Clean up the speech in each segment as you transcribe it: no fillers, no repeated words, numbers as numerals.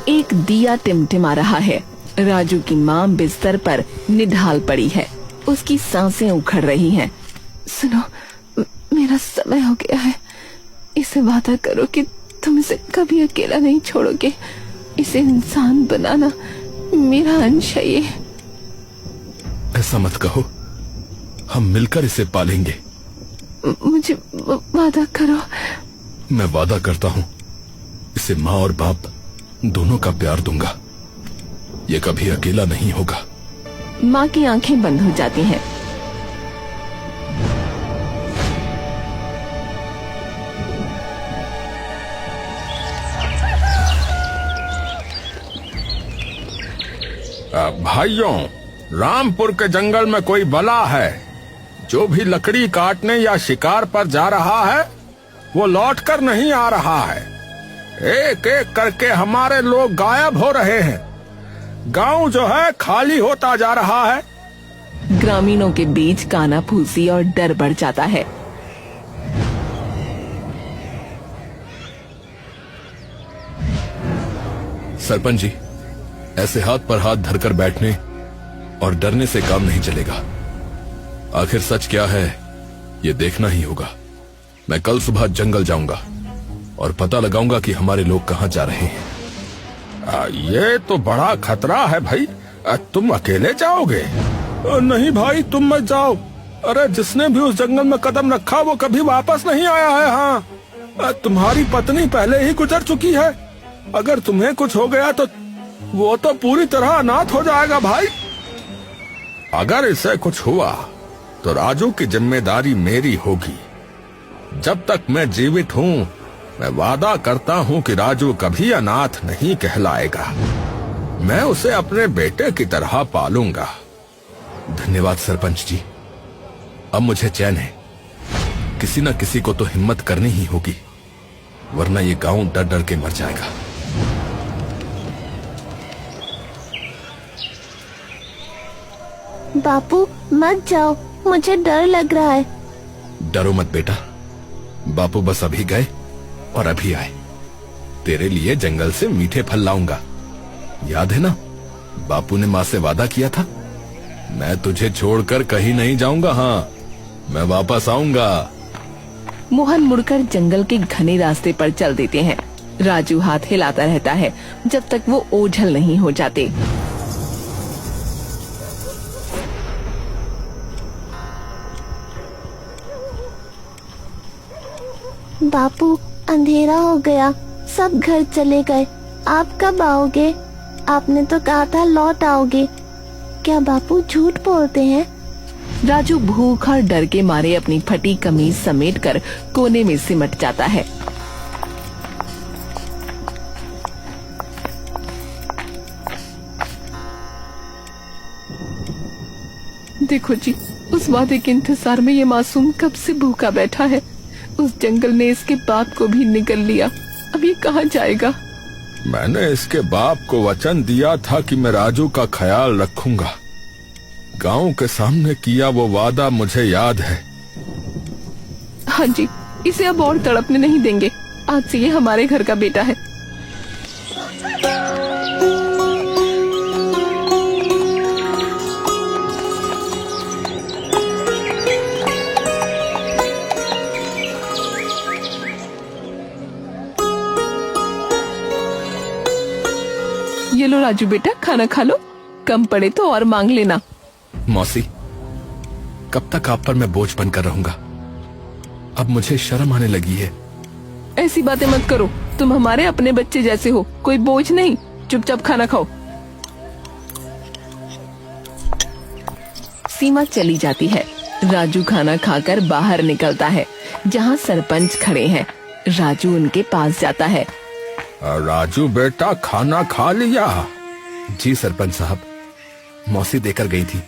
एक दिया टिमटिमा रहा है। राजू की माँ बिस्तर पर निढाल पड़ी है, उसकी सांसें उखड़ रही हैं। सुनो, मेरा समय हो गया है। इसे वादा करो कि तुम इसे कभी अकेला नहीं छोड़ोगे। इसे इंसान बनाना मेरा अंश है। ये ऐसा मत कहो, हम मिलकर इसे पालेंगे। मुझे वादा करो। मैं वादा करता हूँ, इसे माँ और बाप दोनों का प्यार दूंगा। ये कभी अकेला नहीं होगा। माँ की आंखें बंद हो जाती हैं। भाइयों, रामपुर के जंगल में कोई बला है। जो भी लकड़ी काटने या शिकार पर जा रहा है वो लौटकर नहीं आ रहा है। एक एक करके हमारे लोग गायब हो रहे हैं। गांव जो है खाली होता जा रहा है। ग्रामीणों के बीच कानाफूसी और डर बढ़ जाता है। सरपंच जी, ऐसे हाथ पर हाथ धरकर बैठने और डरने से काम नहीं चलेगा। आखिर सच क्या है ये देखना ही होगा। मैं कल सुबह जंगल जाऊंगा और पता लगाऊंगा कि हमारे लोग कहां जा रहे हैं। ये तो बड़ा खतरा है भाई। तुम अकेले जाओगे? नहीं भाई, तुम मत जाओ। अरे जिसने भी उस जंगल में कदम रखा वो कभी वापस नहीं आया है। हाँ, तुम्हारी पत्नी पहले ही गुजर चुकी है। अगर तुम्हें कुछ हो गया तो वो तो पूरी तरह अनाथ हो जाएगा भाई। अगर इसे कुछ हुआ तो राजू की जिम्मेदारी मेरी होगी। जब तक मैं जीवित हूँ मैं वादा करता हूँ कि राजू कभी अनाथ नहीं कहलाएगा। मैं उसे अपने बेटे की तरह पालूंगा। धन्यवाद सरपंच जी। अब मुझे चैन है। किसी न किसी को तो हिम्मत करनी ही होगी, वरना ये गांव डर डर के मर जाएगा। बापू मत जाओ, मुझे डर लग रहा है। डरो मत बेटा, बापू बस अभी गए और अभी आए। तेरे लिए जंगल से मीठे फल लाऊंगा। याद है ना, बापू ने माँ से वादा किया था। मैं तुझे छोड़कर कहीं नहीं जाऊंगा। हाँ, मैं वापस आऊंगा। मोहन मुड़कर जंगल के घने रास्ते पर चल देते हैं। राजू हाथ हिलाता रहता है जब तक वो ओझल नहीं हो जाते। बापू अंधेरा हो गया, सब घर चले गए। आप कब आओगे? आपने तो कहा था लौट आओगे। क्या बापू झूठ बोलते हैं? राजू भूख और डर के मारे अपनी फटी कमीज समेटकर कोने में सिमट जाता है। देखो जी, उस वादे के इंतजार में ये मासूम कब से भूखा बैठा है। उस जंगल ने इसके बाप को भी निगल लिया। अब ये कहाँ जाएगा? मैंने इसके बाप को वचन दिया था कि मैं राजू का ख्याल रखूंगा। गांव के सामने किया वो वादा मुझे याद है। हाँ जी, इसे अब और तड़पने नहीं देंगे। आज से ये हमारे घर का बेटा है। ये लो राजू बेटा, खाना खा लो। कम पड़े तो और मांग लेना। मौसी, कब तक आप पर मैं बोझ बनकर रहूंगा? अब मुझे शर्म आने लगी है। ऐसी बातें मत करो, तुम हमारे अपने बच्चे जैसे हो, कोई बोझ नहीं। चुपचाप खाना खाओ। सीमा चली जाती है। राजू खाना खाकर बाहर निकलता है जहाँ सरपंच खड़े हैं। राजू उनके पास जाता है। राजू बेटा, खाना खा लिया? जी सरपंच साहब, मौसी देकर गई थी।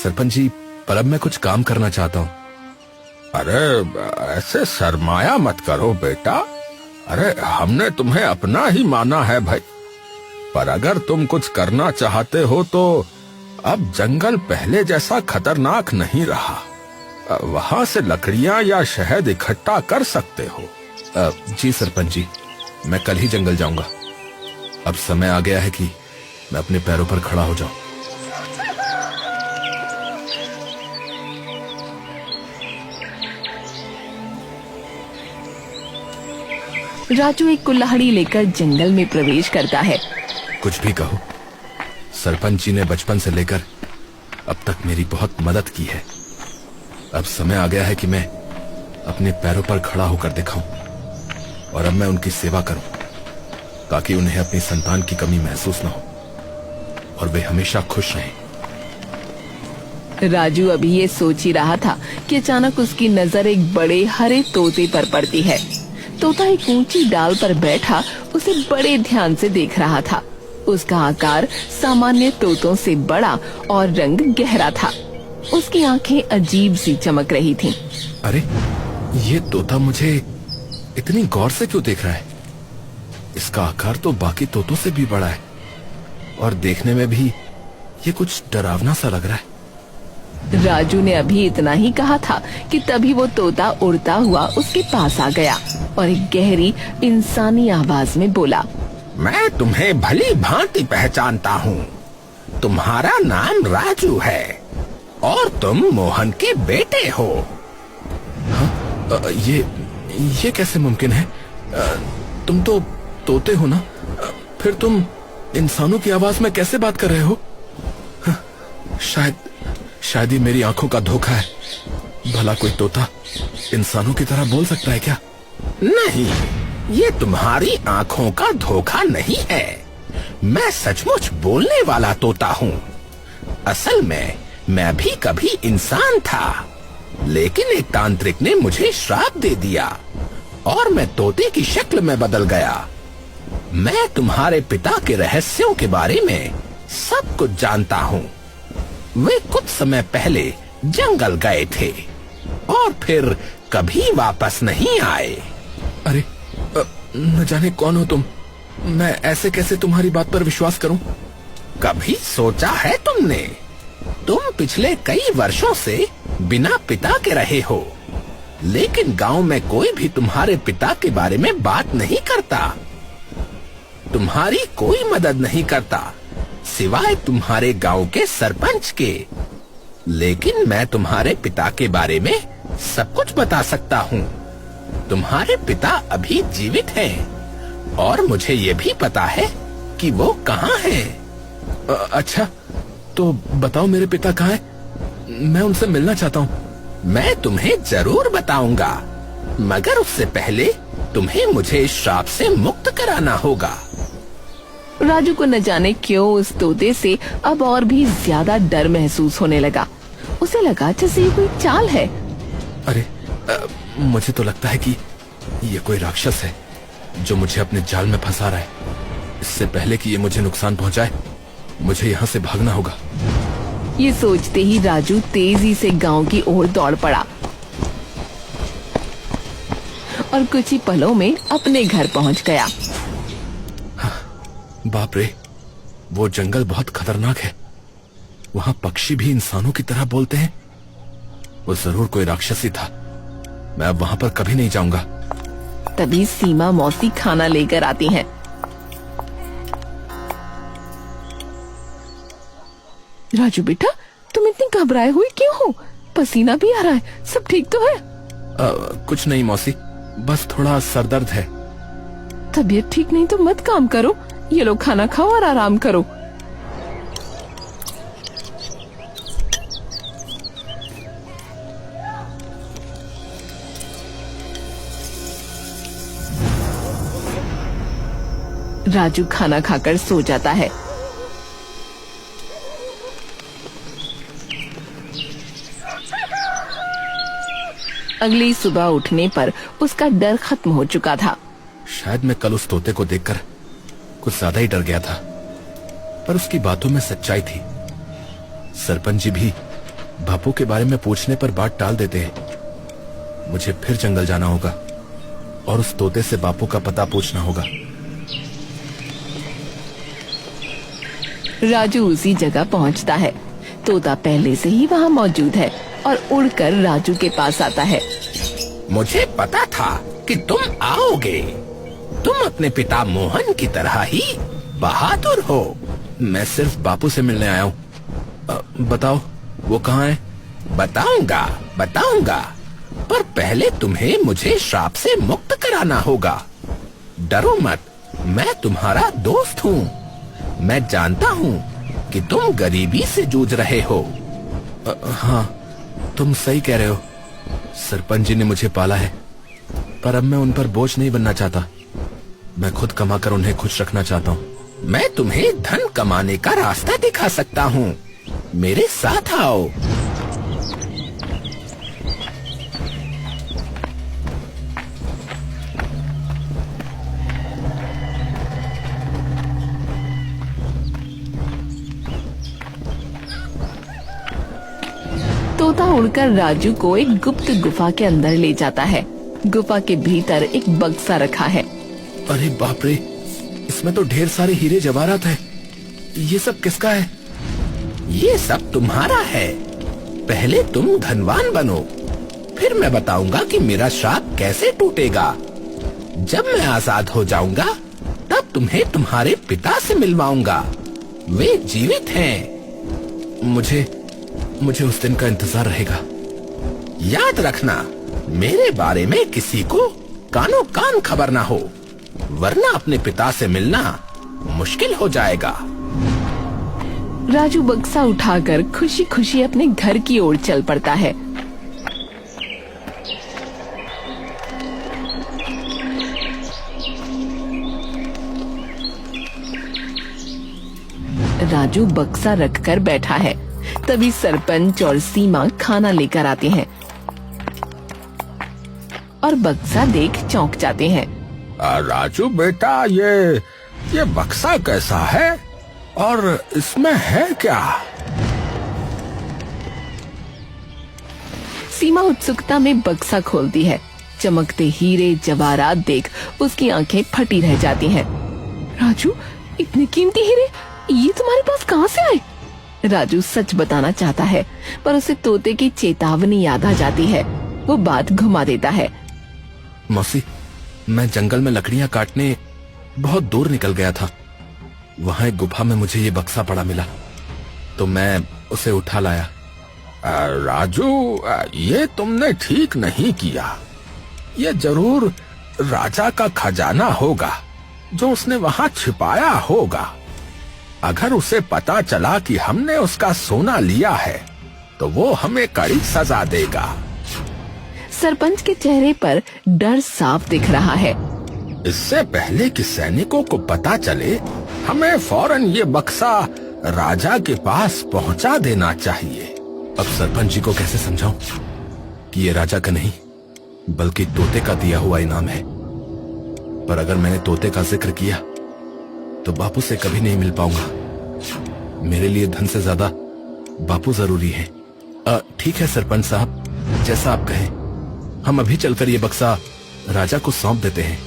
सरपंच जी, पर अब मैं कुछ काम करना चाहता हूँ। अरे ऐसे शर्माया मत करो बेटा। अरे हमने तुम्हें अपना ही माना है भाई। पर अगर तुम कुछ करना चाहते हो तो अब जंगल पहले जैसा खतरनाक नहीं रहा। वहाँ से लकड़ियाँ या शहद इकट्ठा कर सकते हो। जी सरपंच जी, मैं कल ही जंगल जाऊंगा। अब समय आ गया है कि मैं अपने पैरों पर खड़ा हो जाऊं। राजू एक कुल्हाड़ी लेकर जंगल में प्रवेश करता है। कुछ भी कहो, सरपंच जी ने बचपन से लेकर अब तक मेरी बहुत मदद की है। अब समय आ गया है कि मैं अपने पैरों पर खड़ा होकर दिखाऊं और अब मैं उनकी सेवा करूं ताकि उन्हें अपनी संतान की कमी महसूस न हो और वे हमेशा खुश रहें। राजू अभी ये सोच ही रहा था कि अचानक उसकी नजर एक बड़े हरे तोते पर पड़ती है। तोता एक ऊंची डाल पर बैठा उसे बड़े ध्यान से देख रहा था। उसका आकार सामान्य तोतों से बड़ा और रंग गहरा था। उसकी आंखें अजीब सी चमक रही थीं। अरे, ये तोता मुझे इतनी गौर से क्यों देख रहा है? इसका आकार तो बाकी तोतों से भी बड़ा है और देखने में भी ये कुछ डरावना सा लग रहा है। राजू ने अभी इतना ही कहा था कि तभी वो तोता उड़ता हुआ उसके पास आ गया और एक गहरी इंसानी आवाज में बोला, मैं तुम्हें भली भांति पहचानता हूँ। तुम्हारा नाम राजू है और तुम मोहन के बेटे हो। ये कैसे मुमकिन है? तुम तो तोते हो ना? फिर तुम इंसानों की आवाज में कैसे बात कर रहे हो? शायद ये मेरी आंखों का धोखा है। भला कोई तोता इंसानों की तरह बोल सकता है क्या? नहीं, ये तुम्हारी आंखों का धोखा नहीं है। मैं सचमुच बोलने वाला तोता हूँ। असल में मैं भी कभी इंसान था, लेकिन एक तांत्रिक ने मुझे श्राप दे दिया और मैं तोते की शक्ल में बदल गया। मैं तुम्हारे पिता के रहस्यों के बारे में सब कुछ जानता हूँ। वे कुछ समय पहले जंगल गए थे और फिर कभी वापस नहीं आए। अरे, न जाने कौन हो तुम? मैं ऐसे कैसे तुम्हारी बात पर विश्वास करूं? कभी सोचा है तुमने? तुम पिछले कई वर्षों से बिना पिता के रहे हो, लेकिन गांव में कोई भी तुम्हारे पिता के बारे में बात नहीं करता। तुम्हारी कोई मदद नहीं करता सिवाय तुम्हारे गांव के सरपंच के। लेकिन मैं तुम्हारे पिता के बारे में सब कुछ बता सकता हूँ। तुम्हारे पिता अभी जीवित हैं और मुझे ये भी पता है कि वो कहाँ हैं। अच्छा, तो बताओ मेरे पिता कहाँ हैं? मैं उनसे मिलना चाहता हूँ। मैं तुम्हें जरूर बताऊंगा, मगर उससे पहले तुम्हें मुझे श्राप से मुक्त कराना होगा। राजू को न जाने क्यों उस तोते से अब और भी ज्यादा डर महसूस होने लगा। उसे लगा जैसे ये कोई चाल है। अरे, मुझे तो लगता है कि ये कोई राक्षस है जो मुझे अपने जाल में फंसा रहा है। इससे पहले कि ये मुझे नुकसान पहुंचाए, मुझे यहाँ से भागना होगा। ये सोचते ही राजू तेजी से गांव की ओर दौड़ पड़ा और कुछ ही पलों में अपने घर पहुंच गया। बाप रे, वो जंगल बहुत खतरनाक है। वहाँ पक्षी भी इंसानों की तरह बोलते हैं। वो जरूर कोई राक्षसी था। मैं अब वहाँ पर कभी नहीं जाऊंगा। तभी सीमा मौसी खाना लेकर आती हैं। राजू बेटा, तुम इतनी घबराए हुए क्यों हो? पसीना भी आ रहा है। सब ठीक तो है? कुछ नहीं मौसी, बस थोड़ा सर दर्द है। तबीयत ठीक नहीं तो मत काम करो। ये लो खाना खाओ और आराम करो। राजू खाना खाकर सो जाता है। अगली सुबह उठने पर उसका डर खत्म हो चुका था। शायद मैं कल उस तोते को देखकर कुछ ज्यादा ही डर गया था, पर उसकी बातों में सच्चाई थी। सरपंच जी भी बापू के बारे में पूछने पर बात टाल देते हैं। मुझे फिर जंगल जाना होगा और उस तोते से बापू का पता पूछना होगा। राजू उसी जगह पहुंचता है। तोता पहले से ही वहाँ मौजूद है और उड़कर राजू के पास आता है। मुझे पता था कि तुम आओगे। तुम अपने पिता मोहन की तरह ही बहादुर हो। मैं सिर्फ बापू से मिलने आया हूँ। बताओ वो कहाँ है? बताऊंगा, पर पहले तुम्हें मुझे श्राप से मुक्त कराना होगा। डरो मत, मैं तुम्हारा दोस्त हूँ। मैं जानता हूँ कि तुम गरीबी से जूझ रहे हो। हाँ, तुम सही कह रहे हो। सरपंच जी ने मुझे पाला है, पर अब मैं उन पर बोझ नहीं बनना चाहता। मैं खुद कमाकर उन्हें खुश रखना चाहता हूँ। मैं तुम्हें धन कमाने का रास्ता दिखा सकता हूँ। मेरे साथ आओ। तोता उड़कर राजू को एक गुप्त गुफा के अंदर ले जाता है। गुफा के भीतर एक बक्सा रखा है। अरे बाप रे, इसमें तो ढेर सारे हीरे जवाहरात हैं। ये सब किसका है? ये सब तुम्हारा है। पहले तुम धनवान बनो, फिर मैं बताऊंगा कि मेरा श्राप कैसे टूटेगा। जब मैं आजाद हो जाऊंगा तब तुम्हें तुम्हारे पिता से मिलवाऊंगा। वे जीवित हैं। मुझे उस दिन का इंतजार रहेगा। याद रखना, मेरे बारे में किसी को कानो कान खबर ना हो, वरना अपने पिता से मिलना मुश्किल हो जाएगा। राजू बक्सा उठाकर खुशी खुशी अपने घर की ओर चल पड़ता है। राजू बक्सा रखकर बैठा है। तभी सरपंच और सीमा खाना लेकर आते हैं और बक्सा देख चौंक जाते हैं। राजू बेटा, ये बक्सा कैसा है और इसमें है क्या? सीमा उत्सुकता में बक्सा खोलती है। चमकते हीरे जवाहरात देख उसकी आंखें फटी रह जाती हैं। राजू, इतने कीमती हीरे ये तुम्हारे पास कहाँ से आए? राजू सच बताना चाहता है, पर उसे तोते की चेतावनी याद आ जाती है। वो बात घुमा देता है। मौसी, मैं जंगल में लकड़ियां काटने बहुत दूर निकल गया था। वहां एक गुफा में मुझे ये बक्सा पड़ा मिला, तो मैं उसे उठा लाया। राजू, ये तुमने ठीक नहीं किया। ये जरूर राजा का खजाना होगा जो उसने वहां छिपाया होगा। अगर उसे पता चला कि हमने उसका सोना लिया है तो वो हमें कड़ी सजा देगा। सरपंच के चेहरे पर डर साफ दिख रहा है। इससे पहले कि सैनिकों को पता चले, हमें फौरन ये बक्सा राजा के पास पहुंचा देना चाहिए। अब सरपंच जी को कैसे समझाऊं कि ये राजा का नहीं बल्कि तोते का दिया हुआ इनाम है। पर अगर मैंने तोते का जिक्र किया तो बापू से कभी नहीं मिल पाऊंगा। मेरे लिए धन से ज्यादा बापू जरूरी है। ठीक है सरपंच साहब, जैसा आप कहें। हम अभी चलकर ये बक्सा राजा को सौंप देते हैं।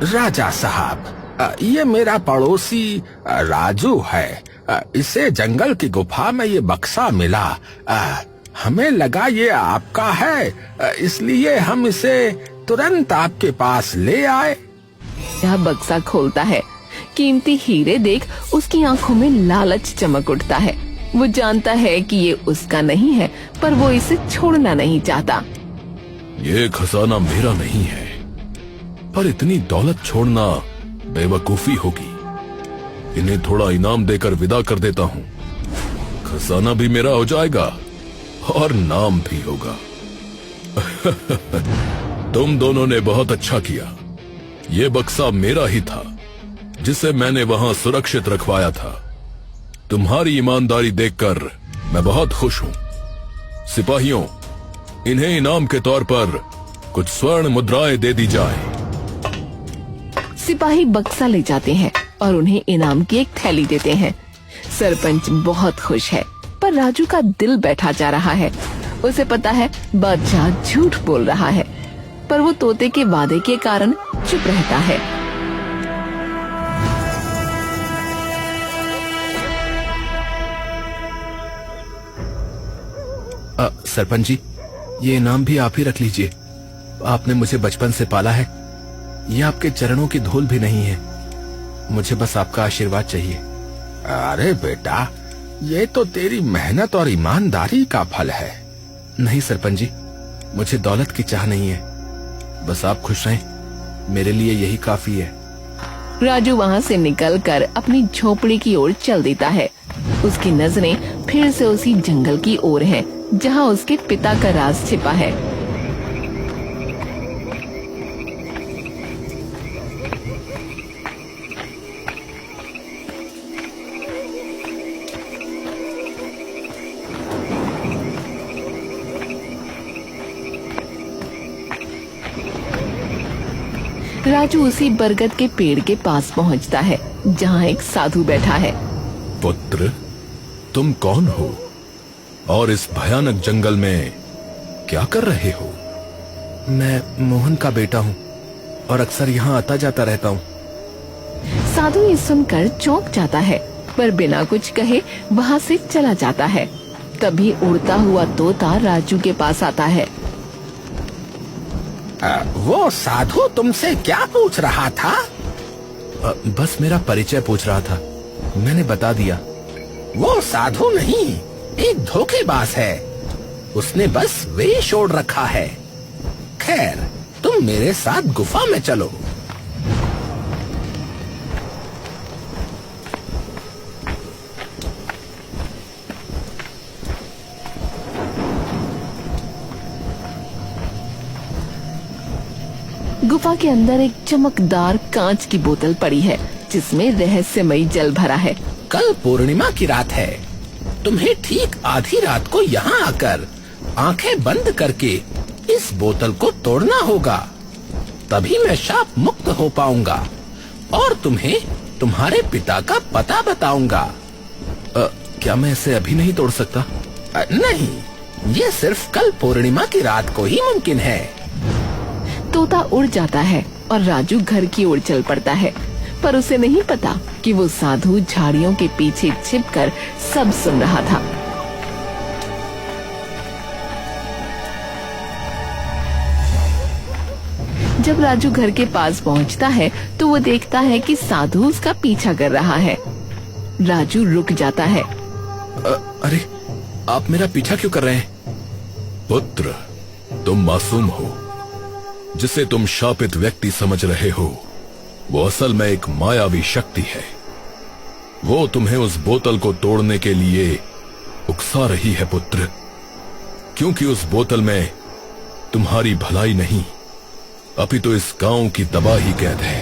राजा साहब, ये मेरा पड़ोसी राजू है। इसे जंगल की गुफा में ये बक्सा मिला। हमें लगा ये आपका है, इसलिए हम इसे तुरंत आपके पास ले आए। यह बक्सा खोलता है। कीमती हीरे देख उसकी आंखों में लालच चमक उठता है। वो जानता है कि ये उसका नहीं है, पर वो इसे छोड़ना नहीं चाहता। ये खजाना मेरा नहीं है, पर इतनी दौलत छोड़ना बेवकूफी होगी। इन्हें थोड़ा इनाम देकर विदा कर देता हूँ। खजाना भी मेरा हो जाएगा और नाम भी होगा। तुम दोनों ने बहुत अच्छा किया। ये बक्सा मेरा ही था, जिसे मैंने वहां सुरक्षित रखवाया था। तुम्हारी ईमानदारी देखकर मैं बहुत खुश हूँ। सिपाहियों, इन्हें इनाम के तौर पर कुछ स्वर्ण मुद्राएं दे दी जाए। सिपाही बक्सा ले जाते हैं और उन्हें इनाम की एक थैली देते हैं। सरपंच बहुत खुश है, पर राजू का दिल बैठा जा रहा है। उसे पता है बादशाह झूठ बोल रहा है, पर वो तोते के वादे के कारण चुप रहता है। सरपंच जी, ये इनाम भी आप ही रख लीजिए। आपने मुझे बचपन से पाला है। ये आपके चरणों की धूल भी नहीं है। मुझे बस आपका आशीर्वाद चाहिए। अरे बेटा, ये तो तेरी मेहनत और ईमानदारी का फल है। नहीं सरपंच जी, मुझे दौलत की चाह नहीं है। बस आप खुश रहें, मेरे लिए यही काफी है। राजू वहाँ से निकलकर अपनी झोपड़ी की ओर चल देता है। उसकी नजरें फिर से उसी जंगल की ओर हैं, जहाँ उसके पिता का राज छिपा है। राजू उसी बरगद के पेड़ के पास पहुंचता है, जहाँ एक साधु बैठा है। पुत्र, तुम कौन हो और इस भयानक जंगल में क्या कर रहे हो? मैं मोहन का बेटा हूँ और अक्सर यहाँ आता जाता रहता हूँ। साधु ये सुनकर चौंक जाता है, पर बिना कुछ कहे वहाँ से चला जाता है। तभी उड़ता हुआ तोता राजू के पास आता है। वो साधु तुमसे क्या पूछ रहा था? बस मेरा परिचय पूछ रहा था, मैंने बता दिया। वो साधु नहीं, एक धोखेबाज है। उसने बस वेश ओढ़ रखा है। खैर, तुम मेरे साथ गुफा में चलो। गुफा के अंदर एक चमकदार कांच की बोतल पड़ी है, जिसमें रहस्यमयी जल भरा है। कल पूर्णिमा की रात है। तुम्हें ठीक आधी रात को यहाँ आकर आंखें बंद करके इस बोतल को तोड़ना होगा। तभी मैं शाप मुक्त हो पाऊंगा और तुम्हें तुम्हारे पिता का पता बताऊंगा। क्या मैं इसे अभी नहीं तोड़ सकता? नहीं, ये सिर्फ कल पूर्णिमा की रात को ही मुमकिन है। तोता उड़ जाता है और राजू घर की ओर चल पड़ता है, पर उसे नहीं पता कि वो साधु झाड़ियों के पीछे छिपकर सब सुन रहा था। जब राजू घर के पास पहुंचता है तो वो देखता है कि साधु उसका पीछा कर रहा है। राजू रुक जाता है। अरे, आप मेरा पीछा क्यों कर रहे हैं? पुत्र, तुम मासूम हो। जिसे तुम शापित व्यक्ति समझ रहे हो, वो असल में एक मायावी शक्ति है। वो तुम्हें उस बोतल को तोड़ने के लिए उकसा रही है पुत्र, क्योंकि उस बोतल में तुम्हारी भलाई नहीं, अपितु इस गांव की तबाही कैद है।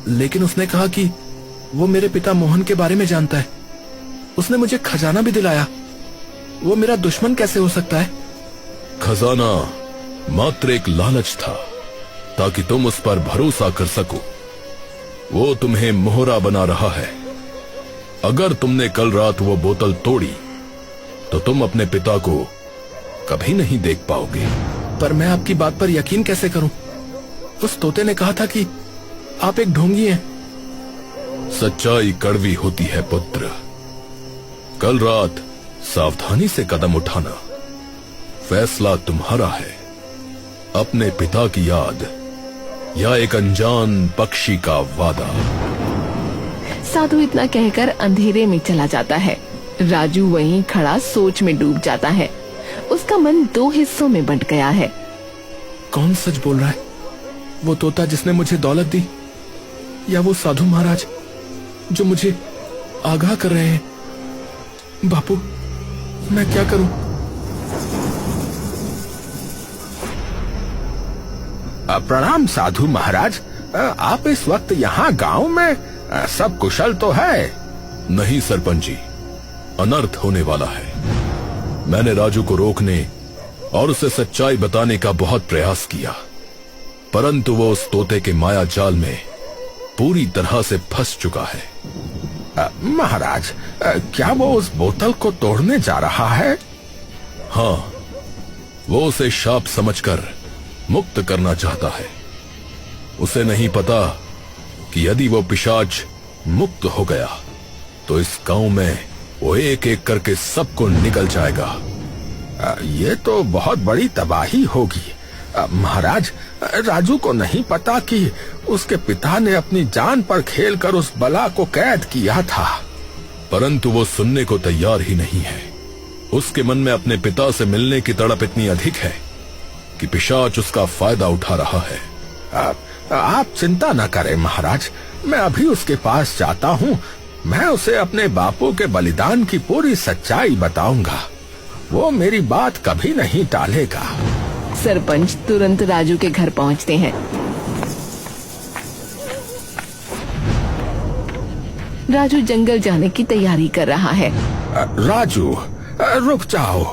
लेकिन उसने कहा कि वो मेरे पिता मोहन के बारे में जानता है। उसने मुझे खजाना भी दिलाया। वो मेरा दुश्मन कैसे हो सकता है? खजाना मात्र एक लालच था, ताकि तुम उस पर भरोसा कर सको। वो तुम्हें मोहरा बना रहा है। अगर तुमने कल रात वो बोतल तोड़ी, तो तुम अपने पिता को कभी नहीं देख पाओगे। पर मैं आपकी बात पर यकीन कैसे करूं? उस तोते ने कहा था कि आप एक ढोंगी हैं। सच्चाई कड़वी होती है पुत्र। कल रात सावधानी से कदम उठाना। फैसला तुम्हारा है। अपने पिता की याद या एक अनजान पक्षी का वादा। साधु इतना कहकर अंधेरे में चला जाता है। राजू वहीं खड़ा सोच में डूब जाता है। उसका मन दो हिस्सों में बंट गया है। कौन सच बोल रहा है? वो तोता जिसने मुझे दौलत दी, या वो साधु महाराज जो मुझे आगाह कर रहे हैं? बापू, मैं क्या करूं? प्रणाम साधु महाराज। आप इस वक्त यहाँ गांव में सब कुशल तो है? नहीं सरपंच जी, अनर्थ होने वाला है। मैंने राजू को रोकने और उसे सच्चाई बताने का बहुत प्रयास किया, परंतु वो उस तोते के माया जाल में पूरी तरह से फंस चुका है। महाराज, क्या वो उस बोतल को तोड़ने जा रहा है? हाँ, वो उसे शाप समझकर मुक्त करना चाहता है। उसे नहीं पता कि यदि वो पिशाच मुक्त हो गया तो इस गांव में वो एक एक करके सबको निगल जाएगा। ये तो बहुत बड़ी तबाही होगी। महाराज, राजू को नहीं पता कि उसके पिता ने अपनी जान पर खेलकर उस बला को कैद किया था। परंतु वो सुनने को तैयार ही नहीं है। उसके मन में अपने पिता से मिलने की तड़प इतनी अधिक है कि पिशाच उसका फायदा उठा रहा है। आप चिंता न करें महाराज, मैं अभी उसके पास जाता हूँ। मैं उसे अपने बापू के बलिदान की पूरी सच्चाई बताऊंगा। वो मेरी बात कभी नहीं टालेगा। सरपंच तुरंत राजू के घर पहुंचते हैं। राजू जंगल जाने की तैयारी कर रहा है। राजू, रुक जाओ।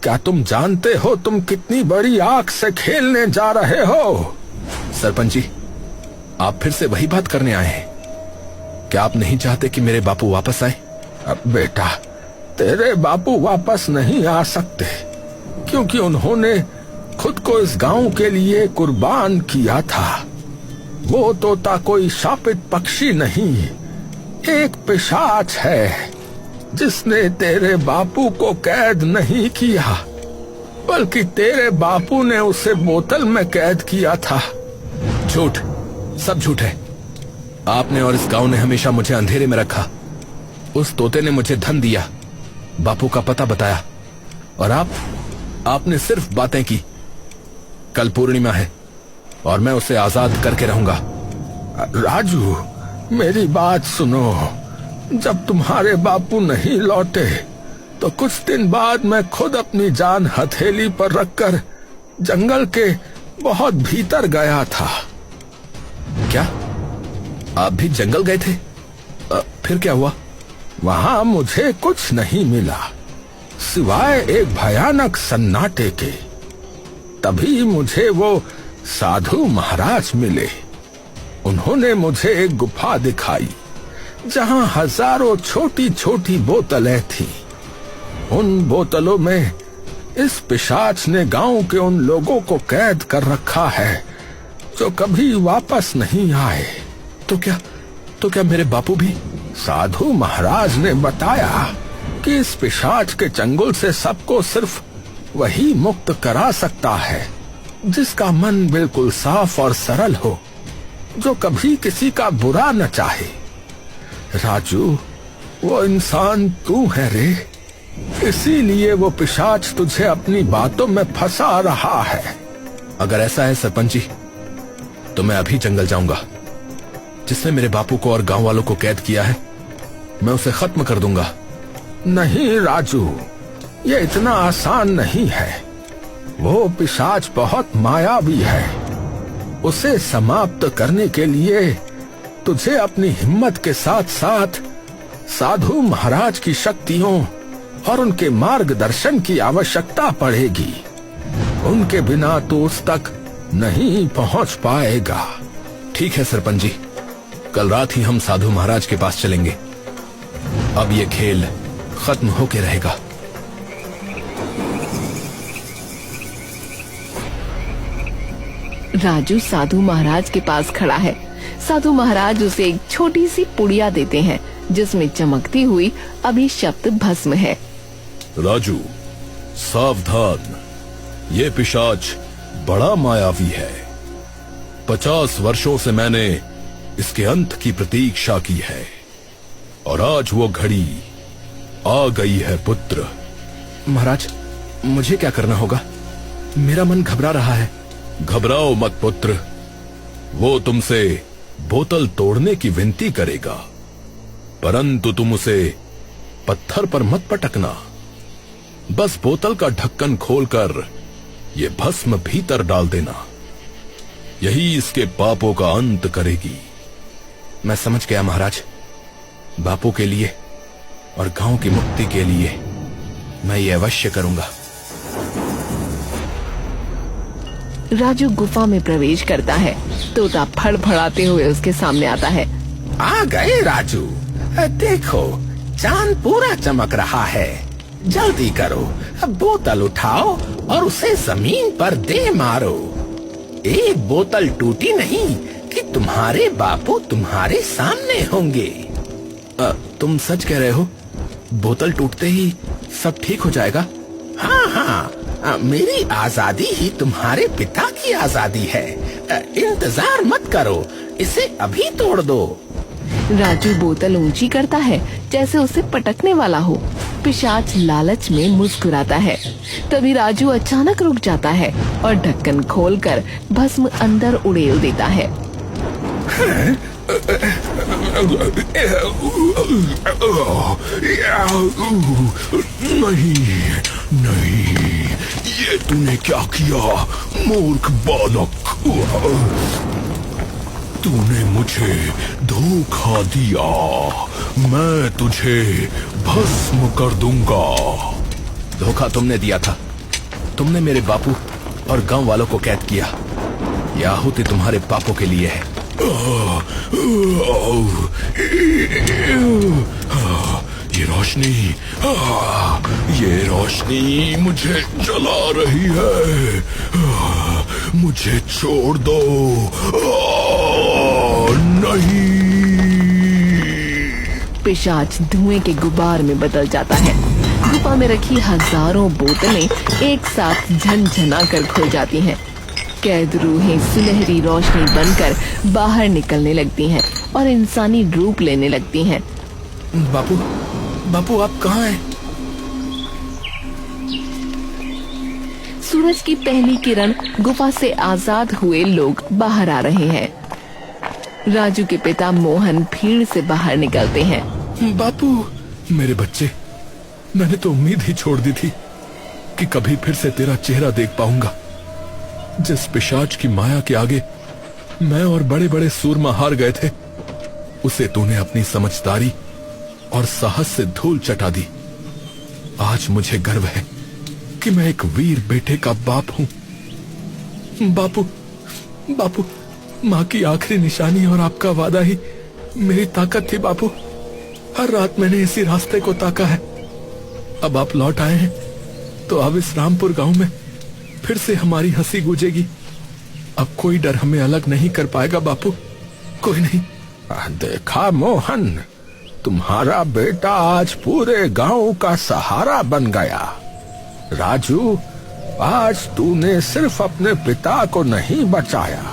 क्या तुम जानते हो तुम कितनी बड़ी आग से खेलने जा रहे हो? सरपंच जी, आप फिर से वही बात करने आए हैं? क्या आप नहीं चाहते कि मेरे बापू वापस आए? बेटा, तेरे बापू वापस नहीं आ सकते, क्योंकि उन्होंने खुद को इस गांव के लिए कुर्बान किया था। वो तोता कोई शापित पक्षी नहीं, एक पिशाच है जिसने तेरे बापू को कैद नहीं किया, बल्कि तेरे बापू ने उसे बोतल में कैद किया था। झूठ, सब झूठ है। आपने और इस गांव ने हमेशा मुझे अंधेरे में रखा। उस तोते ने मुझे धन दिया, बापू का पता बताया, और आपने सिर्फ बातें की। कल पूर्णिमा है और मैं उसे आजाद करके रहूंगा। राजू, मेरी बात सुनो। जब तुम्हारे बापू नहीं लौटे तो कुछ दिन बाद मैं खुद अपनी जान हथेली पर रखकर जंगल के बहुत भीतर गया था। क्या आप भी जंगल गए थे? फिर क्या हुआ? वहां मुझे कुछ नहीं मिला सिवाय एक भयानक सन्नाटे के। तभी मुझे वो साधु महाराज मिले। उन्होंने मुझे एक गुफा दिखाई जहां हजारों छोटी छोटी बोतलें थीं। उन बोतलों में इस पिशाच ने गांव के उन लोगों को कैद कर रखा है जो कभी वापस नहीं आए। तो क्या मेरे बापू भी? साधु महाराज ने बताया कि इस पिशाच के चंगुल से सबको सिर्फ वही मुक्त करा सकता है जिसका मन बिल्कुल साफ और सरल हो, जो कभी किसी का बुरा न चाहे। राजू, वो इंसान तू है रे, इसीलिए वो पिशाच तुझे अपनी बातों में फंसा रहा है। अगर ऐसा है सरपंच जी, तो मैं अभी जंगल जाऊंगा। जिसने मेरे बापू को और गांव वालों को कैद किया है, मैं उसे खत्म कर दूंगा। नहीं राजू, ये इतना आसान नहीं है। वो पिशाच बहुत मायावी है। उसे समाप्त करने के लिए तुझे अपनी हिम्मत के साथ साथ साधु महाराज की शक्तियों और उनके मार्गदर्शन की आवश्यकता पड़ेगी। उनके बिना तो उस तक नहीं पहुंच पाएगा। ठीक है सरपंच जी, कल रात ही हम साधु महाराज के पास चलेंगे। अब ये खेल खत्म होके रहेगा। राजू साधु महाराज के पास खड़ा है। साधु महाराज उसे एक छोटी सी पुड़िया देते हैं जिसमें चमकती हुई अभिशप्त भस्म है। राजू, सावधान, ये पिशाच बड़ा मायावी है। 50 वर्षों से मैंने इसके अंत की प्रतीक्षा की है और आज वो घड़ी आ गई है पुत्र। महाराज, मुझे क्या करना होगा? मेरा मन घबरा रहा है। घबराओ मत पुत्र, वो तुमसे बोतल तोड़ने की विनती करेगा, परंतु तुम उसे पत्थर पर मत पटकना। बस बोतल का ढक्कन खोलकर ये भस्म भीतर डाल देना, यही इसके पापों का अंत करेगी। मैं समझ गया महाराज। बापू के लिए और गांव की मुक्ति के लिए मैं ये अवश्य करूंगा। राजू गुफा में प्रवेश करता है। तोता फड़फड़ाते हुए उसके सामने आता है। आ गए राजू, देखो चांद पूरा चमक रहा है। जल्दी करो, बोतल उठाओ और उसे जमीन पर दे मारो। एक बोतल टूटी नहीं कि तुम्हारे बापू तुम्हारे सामने होंगे। तुम सच कह रहे हो? बोतल टूटते ही सब ठीक हो जाएगा? हाँ हाँ, मेरी आजादी ही तुम्हारे पिता की आजादी है। इंतजार मत करो, इसे अभी तोड़ दो। राजू बोतल ऊंची करता है जैसे उसे पटकने वाला हो। पिशाच लालच में मुस्कुराता है। तभी राजू अचानक रुक जाता है और ढक्कन खोलकर भस्म अंदर उड़ेल देता है। नहीं नहीं, ये तूने क्या किया मूर्ख बालक? तूने मुझे धोखा दिया, मैं तुझे भस्म कर दूंगा। धोखा तुमने दिया था। तुमने मेरे बापू और गांव वालों को कैद किया। ये आहुति तुम्हारे पापों के लिए है। ये रोशनी मुझे जला रही है। मुझे छोड़ दो। नहीं। पिशाच धुएं के गुबार में बदल जाता है। गुफा में रखी हजारों बोतलें एक साथ झनझना कर खुल जाती हैं। कैद रूहें सुनहरी रोशनी बनकर बाहर निकलने लगती हैं और इंसानी रूप लेने लगती हैं। बापू, बापू आप कहाँ हैं? सूरज की पहली किरण गुफा से आजाद हुए लोग बाहर आ रहे हैं। राजू के पिता मोहन भीड़ से बाहर निकलते हैं। बापू, मेरे बच्चे, मैंने तो उम्मीद ही छोड़ दी थी कि कभी फिर से तेरा चेहरा देख पाऊंगा। जिस पिशाच की माया के आगे मैं और बड़े बड़े सूरमा हार गए थे, उसे तूने अपनी समझदारी और साहस से धूल चटा दी। आज मुझे गर्व है कि मैं एक वीर बेटे का बाप हूं। बापू, बापू, माँ की आखिरी निशानी और आपका वादा ही मेरी ताकत थी। बापू, हर रात मैंने इसी रास्ते को ताका है। अब आप लौट आए हैं तो अब इस रामपुर गांव में फिर से हमारी हंसी गूंजेगी। अब कोई डर हमें अलग नहीं कर पाएगा। बापू, कोई नहीं। देखा मोहन, तुम्हारा बेटा आज पूरे गांव का सहारा बन गया। राजू, आज तूने सिर्फ अपने पिता को नहीं बचाया,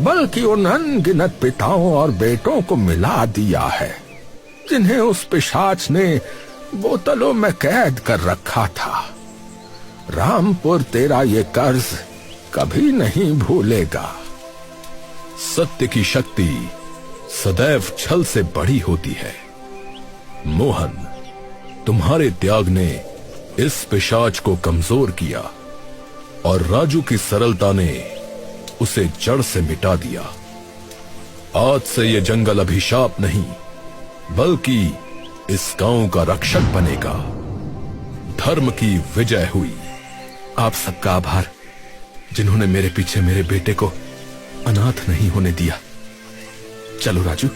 बल्कि उन अनगिनत पिताओं और बेटों को मिला दिया है जिन्हें उस पिशाच ने बोतलों में कैद कर रखा था। रामपुर तेरा ये कर्ज कभी नहीं भूलेगा। सत्य की शक्ति सदैव छल से बड़ी होती है। मोहन, तुम्हारे त्याग ने इस पिशाच को कमजोर किया और राजू की सरलता ने उसे जड़ से मिटा दिया। आज से ये जंगल अभिशाप नहीं, बल्कि इस गांव का रक्षक बनेगा। धर्म की विजय हुई। आप सबका आभार, जिन्होंने मेरे पीछे मेरे बेटे को अनाथ नहीं होने दिया। चलो राजू,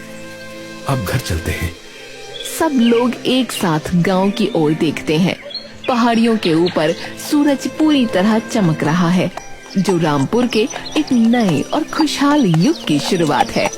अब घर चलते हैं। सब लोग एक साथ गांव की ओर देखते हैं। पहाड़ियों के ऊपर सूरज पूरी तरह चमक रहा है, जो रामपुर के एक नए और खुशहाल युग की शुरुआत है।